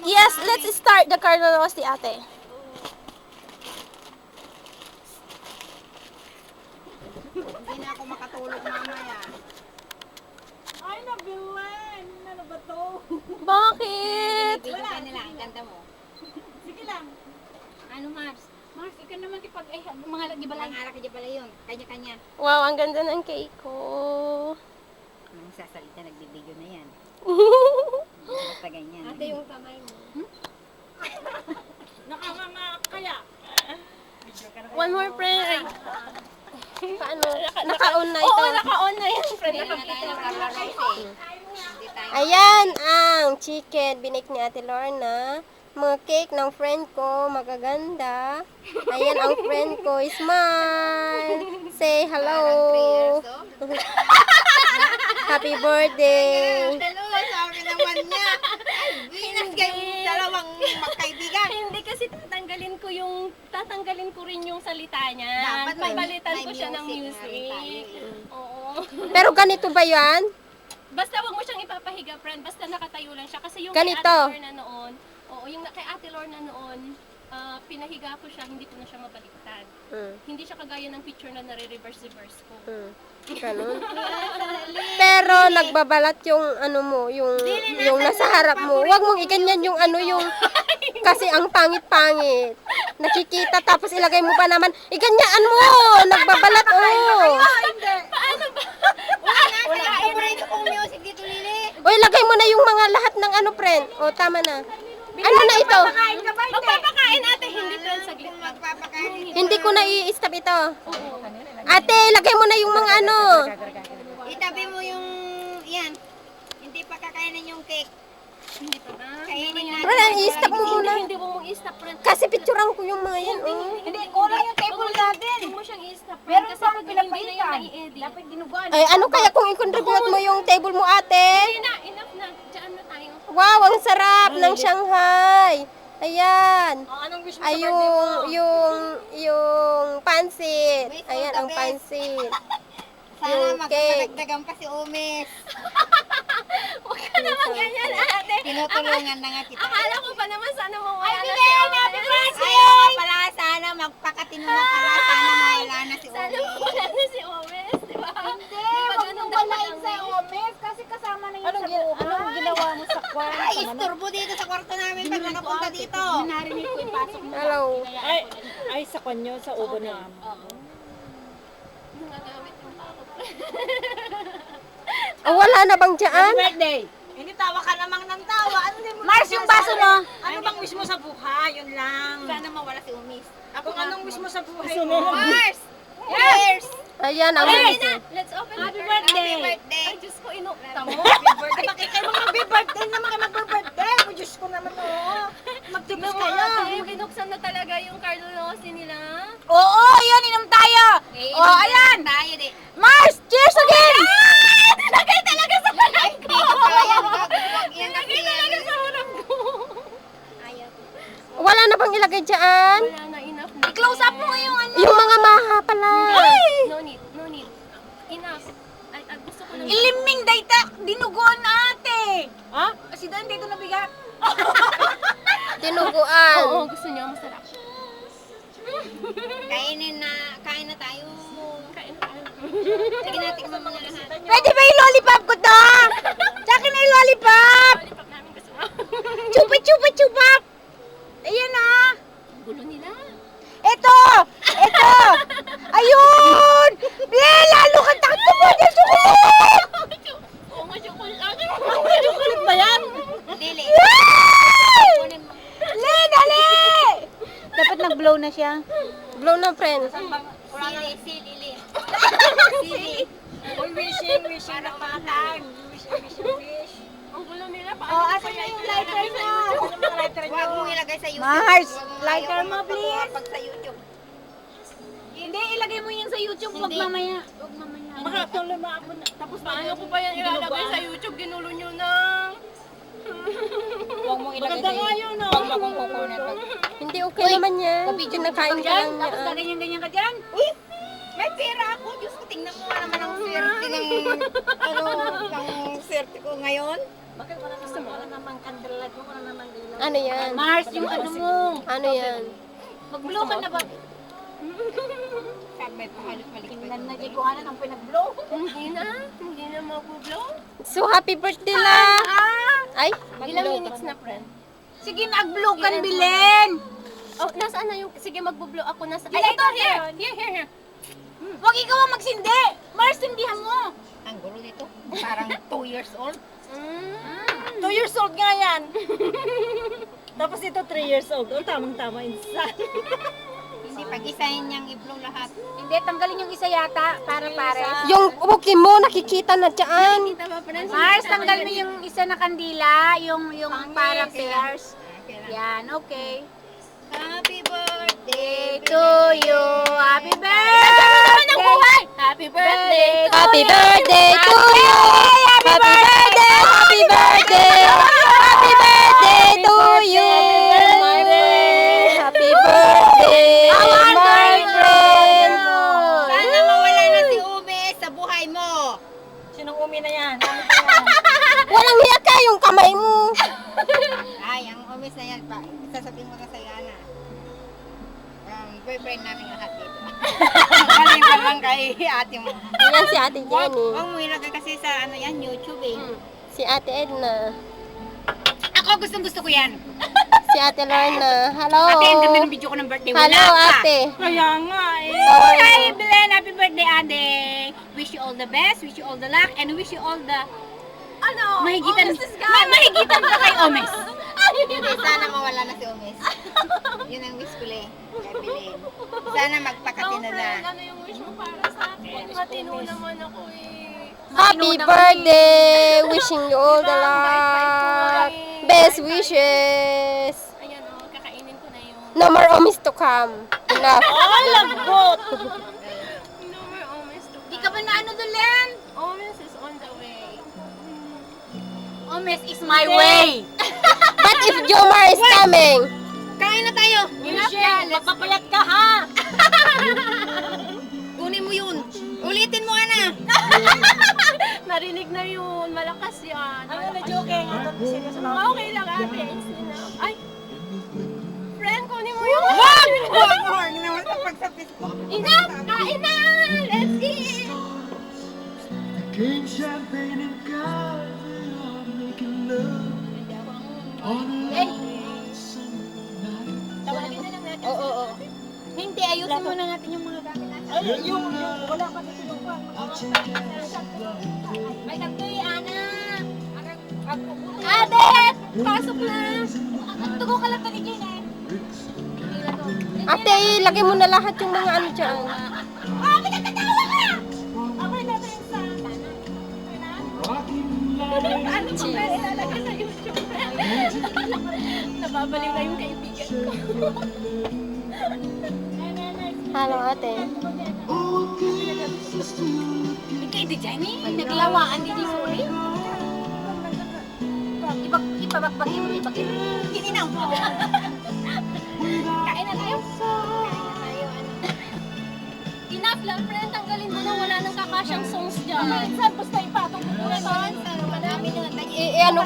Yes, let's start the Carlo Rossi, ate. Hindi na ako makatulog mamaya. Ay, nabilan! Ano ba to? Bakit? Binibigyan ka nila, ang ganda mo. Sige lang. Ano, Mars? Mars, ikaw naman tipag ay mga lagi ba lang? Ang alak ka dyan pala yun. Kanya-kanya. Wow, ang ganda ng cake ko. Anong sasalita, nagbibigyo na yan. Basta ganyan. Ate, yung kamay mo. Nakanganga kaya. One more, friend. Paano? Naka-on na ito. Oo, naka-on na yan, friend. Hindi na tayo nagkakaroon eh. Hindi tayo. Ayan ang chicken. Binake ni Ate Lorna. Mga cake ng friend ko. Magaganda. Ayan ang friend ko. Smile. Say hello. Parang 3 years old. Happy birthday. Hello, sabi naman niya. Ay, binas kayong dalawang magkaibigan. Hindi kasi tatanggalin ko rin yung salita niya. Dapat may- Papalitan may ko siya ng music na rin music. tayo Oo. Pero ganito ba yan? Basta wag mo siyang ipapahiga, friend. Basta nakatayo lang siya. Kasi yung Ganito. kay Ate Lorna noon, yung kay Ate Lorna noon, pinahiga ko siya, hindi ko na siya mabaliktad. Hindi siya kagaya ng picture na nare-reverse ko. Ganun. Pero nagbabalat yung ano mo, yung nasa harap mo. Huwag mong iganyan yung ano yung kasi ang pangit-pangit. Nakikita tapos ilagay mo pa naman. Iganyan mo, nagbabalat oh. Paano ba? Wala ka favorite kong music dito, Lili. O ilagay mo na yung mga lahat ng ano, friend. O tama na. Ano na ito? Magpapakain ate, hindi friend, saglit lang. Magpapakain dito. Hindi ko na i-stop ito. Ate, ilagay mo na yung mga ano. Itabi mo yung, yan. Hindi pa kakainin yung cake. Hindi pa ba? Kainin natin. Wala, i-stop mo muna. Hindi mo mong i-stop, friend. Kasi picturean ko yung mga yan. Oh. Hindi, kulang yung table natin. Hindi mo siyang i-stop, friend. Meron Kasi pang pag hindi na yung pinapaitan. nai-edit. Dapat dinuguan. Ay, ano kaya kung i-contribute mo yung table mo, ate? Hindi na, enough na. Diyan na tayo. Wow, ang sarap ng Shanghai. Ayan. Anong wish mo Ay, yung pansit. Ayan, ang pansit. Sana yung cake. magdagdagan pa si Umis. Huwag ka naman ganyan, ate. Tinutulungan na nga kita. Akala ko pa naman sana mawala na Bigay, si happy Omes. birthday! Ayaw pala, sana magpakatino na pala. Sana mawala na si Sana Umis. mawala na si Omes, di ba? Hindi, Di ba wag ganun mong dapat walain ang sa wish? Omes kasi kasama na yun sa buhay. Anong ginawa mo sa kwarto? Ay, isturbo dito sa kwarto namin pag nakapunta dito. Narinig ko ipasok mo. Hello. Ay, sa kanyo, sa ubo na. Nangagamit yung tao. Oh, wala na bang dyan? Birthday! Hindi tawa ka namang ng tawa. Ano din mo? Mars, yung baso no? Ano bang wish mo sa buhay? Yun lang. Sana mawala si Umis. Kung anong wish mo sa buhay mo? Mars! Cheers! Ayan, ang Let's open the Happy door. birthday! Happy birthday! Ay, Diyos ko, inukta mo. Happy birthday. Bakit kayo mag-birthday naman kayo mag-birthday? Oh, Diyos ko naman oo. Magtipis Tignan mo, kayo. ate, binuksan na talaga yung Carlo Rossi nila. Oo, yun, inom tayo. Oh, ayan. Tayo di. Mars, cheers again! Nilagay talaga sa harap ko! Dito pala yan. Huwag yan kasi Nilagay talaga yan. sa harap ko! Ayaw. wala na bang ilagay dyan? Wala na, enough na. I-close up mo yung ano. Yung mga maha pala. No need, no need. Enough. Ay, gusto ko lang. Iliming dayta, dinuguan na ate. Ha? Kasi dahil dito nabigat. Tinuguan. Oo, gusto niyo, masarap. Kain na tayo. Kain na tayo. Sige natin sa mga lahat. Pwede ba yung lollipop ko to? Sa akin na yung lollipop. Lollipop namin gusto mo. Chupa, chupa, chupa. Ayan ah. Gulo nila. Ito! Ito! Ayun! Lalo ka takto mo! Diyan sukulit! Oo nga, chocolate. Chocolate ba yan? Dili. Kunin mo. Le, dali! Dapat nag-blow na siya. Blow na, friend. Sili, sili. Sili. Wishing na patag. Wish. Ang gulo nila. Oh, asan na yung lighter mo? Huwag mong ilagay sa YouTube. Mars, Huwag mong lighter ayaw mo, please. Pag sa YouTube. Hindi, ilagay mo yan sa YouTube. Huwag Hindi. mamaya. Huwag mamaya. Makatuloy mo ako na. Tapos paano ko pa yan ilalagay sa YouTube? Ginulo nyo na. Huwag mong ilagay Maganda sa nga YouTube. yun, no? Huwag mong kukunan. Hindi okay naman yan. Kinakain ka lang Tapos na niya. ganyan-ganyan ka dyan. May pera ako. Diyos ko, tingnan mo nga naman ang swerte ng, ng swerte ko ngayon. Bakit wala naman, wala namang candlelight mo, wala namang ilaw? Ano yan? Mars, yung ano mo. Ano yan? Mag-blow ka na ba? Sabi, halos balik pa. Tingnan na di ko ano ang pinag-blow. Hindi na mag-blow. So, happy birthday la! Ay, Ilang mag-blow minutes na, friend? Sige, nag-blow kan, Bilen. Oh, nasaan na yung, sige, mag-blow ako. Ay, Ito, ito, here. Huwag ikaw ang magsindi. Mars, tindihan mo. Ang gulo dito. Parang 2 years old. 2 years old nga yan. Tapos ito 3 years old. O, tamang-tama. Insan. Hindi, pag-isahin niyang i-blow lahat. Hindi, tanggalin yung isa yata para pares. yung buki mo, nakikita na dyan. Kita ba, friend? Mars, tanggal mo yung isa na kandila, yung para pairs. Yan, okay. Happy birthday To you, happy birthday! Happy birthday! Happy birthday to you! Happy birthday! Happy birthday! Happy birthday to you! My friend! Happy birthday, my friend! Sana mawala na si Ube sa buhay mo. Sinong umi na yan? Walang hiya ka yung kamay mo. Ay, ang umis na yan pa. Sasabihin mo na sa Yana. Boyfriend namin lahat dito. Kaliban lang kay ate mo. Yan si Ate Jenny. Huwag mo ilagay kasi sa ano yan, YouTube eh. Si Ate Edna. Ako gustong-gusto ko yan. Si Ate Lorna. Hello. Ate, ang ganda ng video ko ng birthday. Wala Hello, ka. Ate. Kaya nga eh. Hi, Belen. Happy birthday, ate. Wish you all the best, wish you all the luck, and wish you all the... Ano? Mahigitan. Mahigitan ka kay Omes. Sana mawala na si Omes. Yun ang wish ko le. Kay Belen. Sana magpakatino na. Ano yung wish mo para sa akin? Matino naman ako eh. Happy birthday! Wishing you all the luck. Best wishes. Ayan o, kakainin ko na yung... No more omis to come. Enough. Ay, lagot! No more almost to Di ka ba na ano Dulen? Almost is on the way. Omes is my way. But if Jomar is coming, Kain na tayo. Michelle, magpapayat ka ha. Kunin mo yun. Ulitin mo na. Narinig na yun. Malakas yan. Ano na joke nga doon? Seryoso na. Okay lang ate. It's enough. Ay! Friend, kunin mo yun. Huwag naman sa pagsapis ko. Enough! Kain na! Let's eat! Came champagne and coffee, all making love on a summer night. Tawagin na lang natin. Oo. Hindi, ayusin muna natin yung mga gamit natin. Ay, yung wala pa dito yung pan. May nagtuloy, Ana. Ate! Pasok na! Tugo ka lang to ni Jane eh. Ate, lagay mo na lahat yung mga ano dyan. Ano pa pwede talaga sa YouTube? Nababaliw na yung kaibigan ko. Hello, ate. Ikay di Jenny, naglawaan di di sorry. Ipabagbagi mo, ibagin mo. Gininaw mo. Kain na tayo. Enough lang, friend. Tanggalin mo na. Wala nang kakasyang songs dyan. Saan basta ipatong mo na. Marami na tayo. Ano